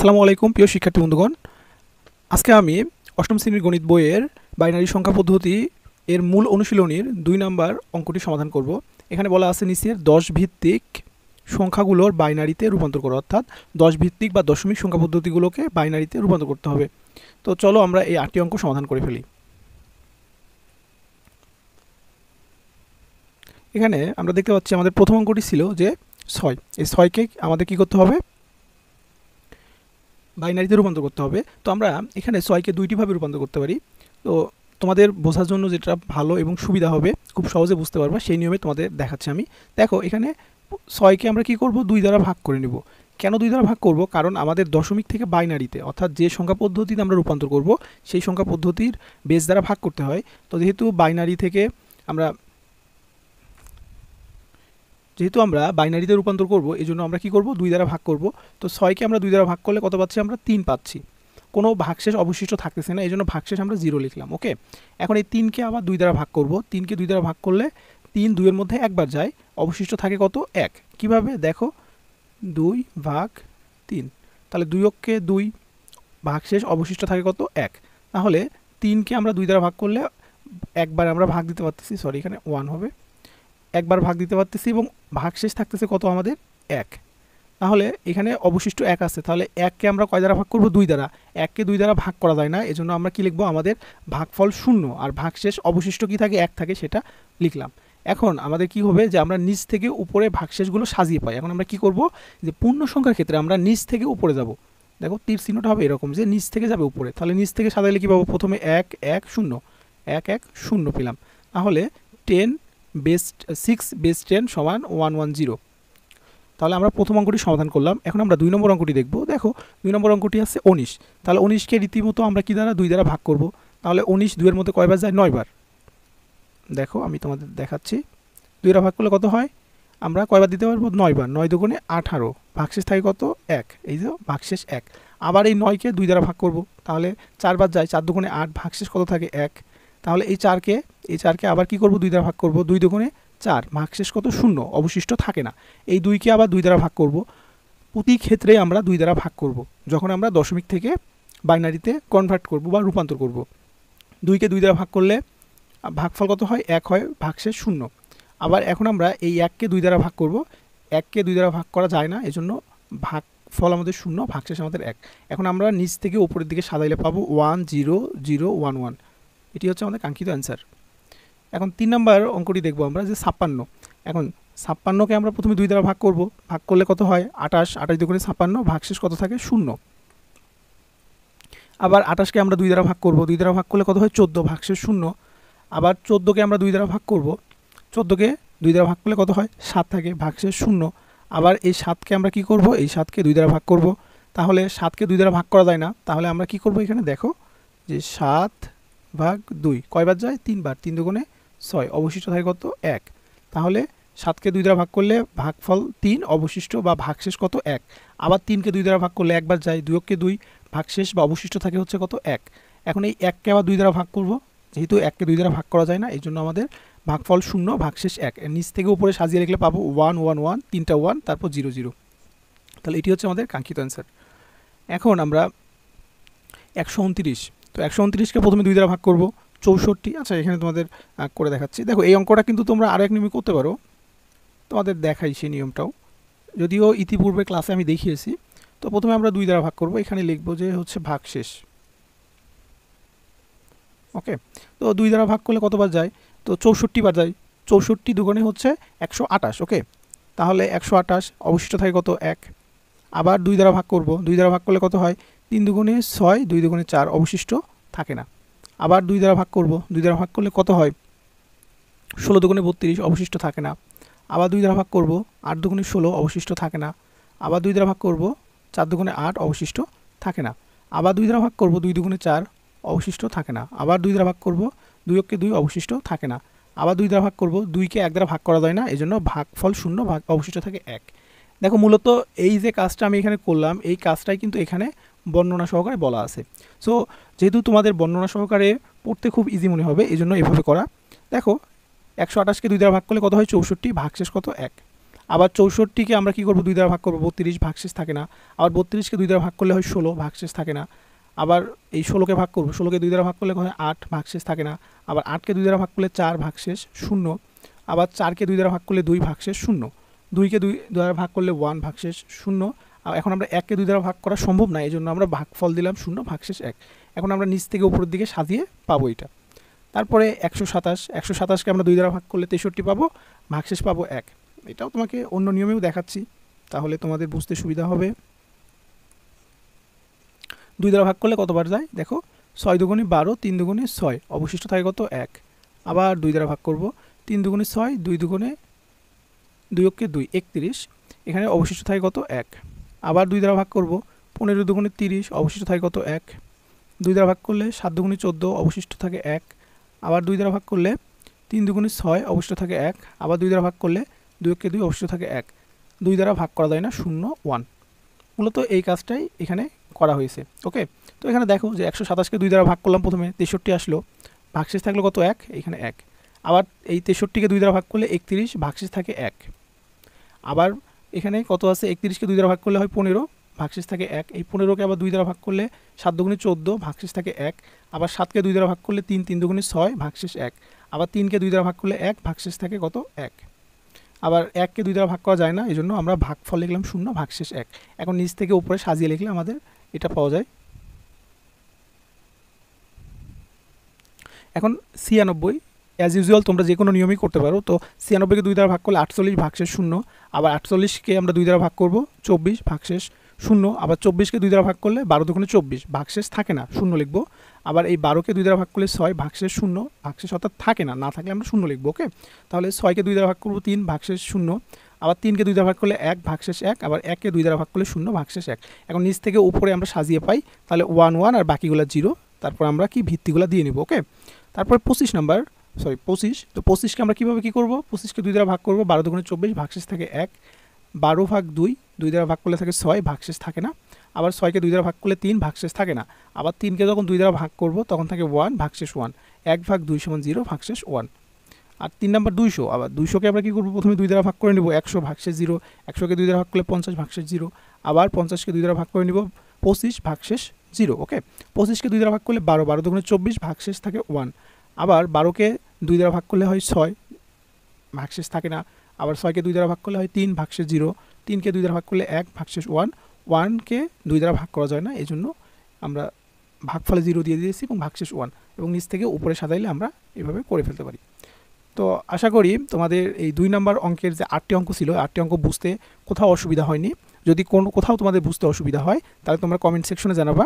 আসসালামু আলাইকুম প্রিয় শিক্ষার্থী বন্ধুগণ। আজকে আমি অষ্টম শ্রেণীর গণিত বইয়ের বাইনারি সংখ্যা পদ্ধতি এর মূল অনুশীলনীর 2 নম্বর অঙ্কটি সমাধান করব। এখানে বলা আছে নিচের 10 ভিত্তিক সংখ্যাগুলোর বাইনারিতে রূপান্তর করো, অর্থাৎ 10 ভিত্তিক বা দশমিক সংখ্যা পদ্ধতিগুলোকে বাইনারিতে রূপান্তর করতে হবে। তো চলো আমরা এই 8টি অঙ্ক সমাধান করে ফেলি। এখানে আমরা দেখতে পাচ্ছি আমাদের প্রথম অঙ্কটি ছিল যে 6। এই 6কে আমাদের কি করতে হবে? বাইনারিতে রূপান্তর করতে হবে। তো আমরা এখানে 6কে দুইটি ভাবে রূপান্তর করতে পারি। তো তোমাদের বোঝার জন্য যেটা ভালো এবং সুবিধা হবে, খুব সহজে বুঝতে পারবা, সেই নিয়মে তোমাদের দেখাচ্ছি আমি। দেখো এখানে 6কে আমরা কি করব? 2 দ্বারা ভাগ করে নেব। কেন 2 দ্বারা ভাগ করব? কারণ আমাদের দশমিক থেকে বাইনারিতে, অর্থাৎ যে সংখ্যা পদ্ধতিতে আমরা রূপান্তর করব সেই সংখ্যা পদ্ধতির বেস দ্বারা ভাগ করতে হয়। তো যেহেতু আমরা বাইনারিতে রূপান্তর করব, এই জন্য আমরা কি করব? 2 দ্বারা ভাগ করব। তো 6কে আমরা 2 দ্বারা ভাগ করলে কত পাচ্ছি? আমরা 3 পাচ্ছি। কোনো ভাগশেষ অবশিষ্ট থাকতেছে না, এই জন্য ভাগশেষ আমরা 0 লিখলাম। ওকে, এখন এই 3কে আবার 2 দ্বারা ভাগ করব। 3কে 2 দ্বারা ভাগ করলে 3 2 এর মধ্যে একবার যায়, অবশিষ্ট থাকে কত? 1। কিভাবে? দেখো 2 ভাগ 3, তাহলে 2 অক্ষে 2, ভাগশেষ অবশিষ্ট থাকে কত? 1। তাহলে 3কে আমরা 2 দ্বারা ভাগ করলে একবার আমরা ভাগ দিতে পারতেছি, সরি এখানে 1 হবে, একবার ভাগ দিতে পারতেছি এবং ভাগশেষ থাকতেছে কত আমাদের? 1। তাহলে এখানে অবশিষ্ট 1 আছে, তাহলে 1কে আমরা কয় দ্বারা ভাগ করব? 2 দ্বারা। 1কে 2 দ্বারা ভাগ করা যায় না, এজন্য আমরা কি লিখব? আমাদের ভাগফল 0 আর ভাগশেষ অবশিষ্ট কি থাকে? 1 থাকে, সেটা লিখলাম। এখন আমাদের কি হবে? যে আমরা নিচ থেকে উপরে ভাগশেষগুলো সাজিয়ে পাই। এখন আমরা কি করব? যে পূর্ণ সংখ্যার ক্ষেত্রে আমরা নিচ থেকে উপরে যাব। দেখো তীর চিহ্নটা হবে এরকম যে নিচ থেকে যাবে উপরে। তাহলে নিচ থেকে সাজাইলে কি পাবো? প্রথমে 1 1 0 1 1 0 পেলাম। তাহলে 10 বেস 6 বেস 10 সমান 110। তাহলে আমরা প্রথম অঙ্কটি সমাধান করলাম। এখন আমরা 2 নম্বর অঙ্কটি দেখব। দেখো 2 নম্বর অঙ্কটি আছে 19। তাহলে 19কে রীতিমতো আমরা কি দ্বারা? 2 দ্বারা ভাগ করব। তাহলে 19 2 এর মধ্যে কয়বার যায়? 9 বার। দেখো আমি তোমাদের দেখাচ্ছি, 2 দ্বারা ভাগ করলে কত হয়? আমরা কয়বার দিতে পারবো? 9 বার। 9 দুগুণে 18, ভাগশেষ থাকে কত? 1। এই যে ভাগশেষ 1। আবার এই 9কে 2 দ্বারা ভাগ করব, তাহলে 4 বার যায়, 4 দুগুণে 8, ভাগশেষ কত থাকে? 1। তাহলে এই 4কে আবার কি করব? 2 দ্বারা ভাগ করব, 2 দুগুণে 4, ভাগশেষ কত? 0, অবশিষ্ট থাকে না। এই 2কে আবার 2 দ্বারা ভাগ করব। প্রতি ক্ষেত্রে আমরা 2 দ্বারা ভাগ করব যখন আমরা দশমিক থেকে বাইনারিতে কনভার্ট করব বা রূপান্তর করব। 2কে 2 দ্বারা ভাগ করলে ভাগফল কত হয়? 1 হয়, ভাগশেষ 0। আবার এখন আমরা এই 1কে 2 দ্বারা ভাগ করব। 1কে 2 দ্বারা ভাগ করা যায় না, এজন্য ভাগফল আমাদের 0, ভাগশেষ আমাদের 1। এখন আমরা নিচ থেকে উপরের দিকে সাজাইলে পাবো 1 0 0 1 1। এটি হচ্ছে আমাদের কাঙ্ক্ষিত অ্যান্সার। এখন 3 নম্বর অঙ্কটি দেখব আমরা, যে 56। এখন 56কে আমরা প্রথমে 2 দ্বারা ভাগ করব। ভাগ করলে কত হয়? 28, 28 দুগুণে 56, ভাগশেষ কত থাকে? 0। আবার 28কে আমরা 2 দ্বারা ভাগ করব। 2 দ্বারা ভাগ করলে কত হয়? 14, ভাগশেষ 0। আবার 14কে আমরা 2 দ্বারা ভাগ করব। 14কে 2 দ্বারা ভাগ করলে কত হয়? 7 থাকে, ভাগশেষ 0। আবার এই 7কে আমরা কি করব? এই 7কে 2 দ্বারা ভাগ করব। তাহলে 7কে 2 দ্বারা ভাগ করা যায় না, তাহলে আমরা কি করব? এখানে দেখো যে 7 ভাগ 2 কয়বার যায়? 3 বার। 3 দুগুণে 6, অবশিষ্ট থাকে কত? 1। তাহলে 7কে 2 দ্বারা ভাগ করলে ভাগফল 3, অবশিষ্ট বা ভাগশেষ কত? 1। আবার 3কে 2 দ্বারা ভাগ করলে একবার যায়, 2 অক্ষে 2, ভাগশেষ বা অবশিষ্ট থাকে হচ্ছে কত? 1। এখন এই 1কে আবার 2 দ্বারা ভাগ করব। যেহেতু 1কে 2 দ্বারা ভাগ করা যায় না, এই জন্য আমাদের ভাগফল 0, ভাগশেষ 1। নিচ থেকে উপরে সাজিয়ে লিখলে পাবো 1 1 1, 3টা 1, তারপর 0 0। তাহলে এটি হচ্ছে আমাদের কাঙ্ক্ষিত অ্যান্সার। এখন আমরা 129। তো 129কে প্রথমে 2 দ্বারা ভাগ করব। 64, আচ্ছা এখানে তোমাদের করে দেখাচ্ছি। দেখো এই অঙ্কটা কিন্তু তোমরা আরও এক নিয়মে করতে পারো, তোমাদের দেখাই সেই নিয়মটাও, যদিও ইতিপূর্বে ক্লাসে আমি দেখিয়েছি। তো প্রথমে আমরা 2 দ্বারা ভাগ করব, এখানে লিখব যে হচ্ছে ভাগশেষ। ওকে, তো 2 দ্বারা ভাগ করলে কতবার যায়? তো 64 বার যায়। 64 দুগুণে হচ্ছে 128। ওকে, তাহলে 128, অবশিষ্ট থাকে কত? 1। আবার 2 দ্বারা ভাগ করব। 2 দ্বারা ভাগ করলে কত হয়? 3 দুগুণে 6, 2 দুগুণে 4, অবশিষ্ট থাকে না। আবার 2 দ্বারা ভাগ করব। 2 দ্বারা ভাগ করলে কত হয়? 16 দুগুণে 32, অবশিষ্ট থাকে না। আবার 2 দ্বারা ভাগ করব। 8 দুগুণে 16, অবশিষ্ট থাকে না। আবার 2 দ্বারা ভাগ করব। 4 দুগুণে 8, অবশিষ্ট থাকে না। আবার 2 দ্বারা ভাগ করব। 2 দুগুণে 4, অবশিষ্ট থাকে না। আবার 2 দ্বারা ভাগ করব। 2 অক্ষে 2, অবশিষ্ট থাকে না। আবার 2 দ্বারা ভাগ করব। 2কে 1 দ্বারা ভাগ করা যায় না, এজন্য ভাগফল 0, অবশিষ্ট থাকে 1। দেখো মূলত এই যে কাজটা আমি এখানে করলাম, এই কাজটাই কিন্তু এখানে বর্ণনা সহকারে বলা আছে। সো যেহেতু তোমাদের বর্ণনা সহকারে পড়তে খুব ইজি মনে হবে, এই জন্য এভাবে করা। দেখো 128কে 2 দ্বারা ভাগ করলে কত হয়? 64, ভাগশেষ কত? 1। আবার 64কে আমরা কী করবো 2 দ্বারা ভাগ করবো, 32 ভাগশেষ থাকে না। আবার 32কে 2 দ্বারা ভাগ করলে হয় 16 ভাগশেষ থাকে না। আবার এই 16কে ভাগ করবো, 16কে 2 দ্বারা ভাগ করলে হয় 8 ভাগশেষ থাকে না। আবার 8কে 2 দ্বারা ভাগ করলে 4 ভাগশেষ 0। আবার 4কে 2 দ্বারা ভাগ করলে 2 ভাগশেষ 0। 2কে 2 দ্বারা ভাগ করলে 1 ভাগশেষ 0। এখন আমরা 1কে 2 দ্বারা ভাগ করা সম্ভব না, এই জন্য আমরা ভাগফল দিলাম 0 ভাগশেষ 1। এখন আমরা নিচ থেকে উপরের দিকে সাজিয়ে পাবো এটা। তারপরে 127কে আমরা 2 দ্বারা ভাগ করলে 63 পাবো, ভাগশেষ পাবো 1। এটাও তোমাকে অন্য নিয়মেও দেখাচ্ছি, তাহলে তোমাদের বুঝতে সুবিধা হবে। 2 দ্বারা ভাগ করলে কতবার যায় দেখো, 6 দুগুণে 12, 3 দুগুণে 6, অবশিষ্ট থাকে কত 1। আবার 2 দ্বারা ভাগ করব, 3 দুগুণে 6, 2 দুগুণে 2 কে 2, 31, এখানে অবশিষ্ট থাকে কত 1। আবার 2 দ্বারা ভাগ করব, 15 দুগুণে 30, অবশিষ্ট থাকে কত 1। 2 দ্বারা ভাগ করলে 7 দুগুণে 14, অবশিষ্ট থাকে 1। আবার 2 দ্বারা ভাগ করলে 3 দুগুণে 6, অবশিষ্ট থাকে 1। আবার 2 দ্বারা ভাগ করলে 2 কে 2, অবশিষ্ট থাকে 1। 2 দ্বারা ভাগ করা যায় না, 0 1। মূলত এই কাজটাই এখানে করা হয়েছে। ওকে, তো এখানে দেখো যে 127কে 2 দ্বারা ভাগ করলাম, প্রথমে 63 আসলো, ভাগশেষ থাকলো কত 1, এখানে 1। আবার এই 63কে 2 দ্বারা ভাগ করলে 31, ভাগশেষ থাকে 1। আবার এখানে কত আছে, 31কে 2 দ্বারা ভাগ করলে হয় 15, ভাগশেষ থাকে 1। এই 15কে আবার 2 দ্বারা ভাগ করলে 7 দুগুণে 14, ভাগশেষ থাকে 1। আবার 7কে 2 দ্বারা ভাগ করলে 3, 3 দুগুণে 6, ভাগশেষ 1। আবার 3কে 2 দ্বারা ভাগ করলে 1, ভাগশেষ থাকে কত 1। আবার 1কে 2 দ্বারা ভাগ করা যায় না, এই জন্য আমরা ভাগফল লিখলাম 0 ভাগশেষ 1। এখন নিচ থেকে উপরে সাজিয়ে লিখলে আমাদের এটা পাওয়া যায়। এখন 96, অ্যাজ ইউজুয়াল তোমরা যে কোনো নিয়মই করতে পারো। তো 96কে 2 দ্বারা ভাগ করলে 48 ভাগশেষ 0। আবার 48কে আমরা 2 দ্বারা ভাগ করব, 24 ভাগশেষ 0। আবার 24কে 2 দ্বারা ভাগ করলে 12 দুগুণে 24, ভাগশেষ থাকে না, 0 লিখবো। আবার এই 12কে 2 দ্বারা ভাগ করলে 6, ভাগশেষ 0, ভাগশেষ অর্থাৎ থাকে না, না থাকলে আমরা 0 লিখবো। ওকে, তাহলে 6কে 2 দ্বারা ভাগ করবো 3, ভাগশেষ 0। আবার 3কে 2 দ্বারা ভাগ করলে 1, ভাগশেষ 1। আবার 1কে 2 দ্বারা ভাগ করলে 0, ভাগশেষ 1। এখন নিচ থেকে উপরে আমরা সাজিয়ে পাই, তাহলে 1 1 আর বাকিগুলো 0। তারপর আমরা কি ভিত্তিগুলো দিয়ে নিব। ওকে, তারপর 25, তো 25কে আমরা কীভাবে কী করবো, 25কে 2 দ্বারা ভাগ করবো, 12 দুগুণে 24, ভাগশেষ থাকে 1। 12 ভাগ 2, 2 দ্বারা ভাগ করলে থাকে 6, ভাগশেষ থাকে না। আবার 6কে 2 দ্বারা ভাগ করলে 3, ভাগশেষ থাকে না। আবার 3কে যখন 2 দ্বারা ভাগ করব তখন থাকে 1, ভাগশেষ 1। 1 ভাগ 2 সমান 0, ভাগশেষ 1। আর 3 নাম্বার 200, আবার 200কে আমরা কী করবো, প্রথমে 2 দ্বারা ভাগ করে নেব, 100 ভাগশেষ 0। 100কে 2 দ্বারা ভাগ করলে 50, ভাগশেষ 0। আবার 50কে 2 দ্বারা ভাগ করে নিব, 25, ভাগশেষ 0। ওকে, 25কে 2 দ্বারা ভাগ করলে 12, 12 দুগুণে 24, ভাগশেষ থাকে 1। আবার 12কে 2 দ্বারা ভাগ করলে হয় 6, ভাগশেষ থাকে না। আবার 6কে 2 দ্বারা ভাগ করলে হয় 3, ভাগশেষ 0। 3কে 2 দ্বারা ভাগ করলে 1, ভাগশেষ 1। 1কে 2 দ্বারা ভাগ করা যায় না, এই জন্য আমরা ভাগফলে 0 দিয়ে দিয়েছি এবং ভাগশেষ 1, এবং নিচ থেকে উপরে সাজাইলে আমরা এভাবে করে ফেলতে পারি। তো আশা করি তোমাদের এই 2 নাম্বার অঙ্কের যে 8টি অঙ্ক ছিল, 8টি অঙ্ক বুঝতে কোথাও অসুবিধা হয়নি। যদি কোথাও তোমাদের বুঝতে অসুবিধা হয় তাহলে তোমরা কমেন্ট সেকশনে জানাবা।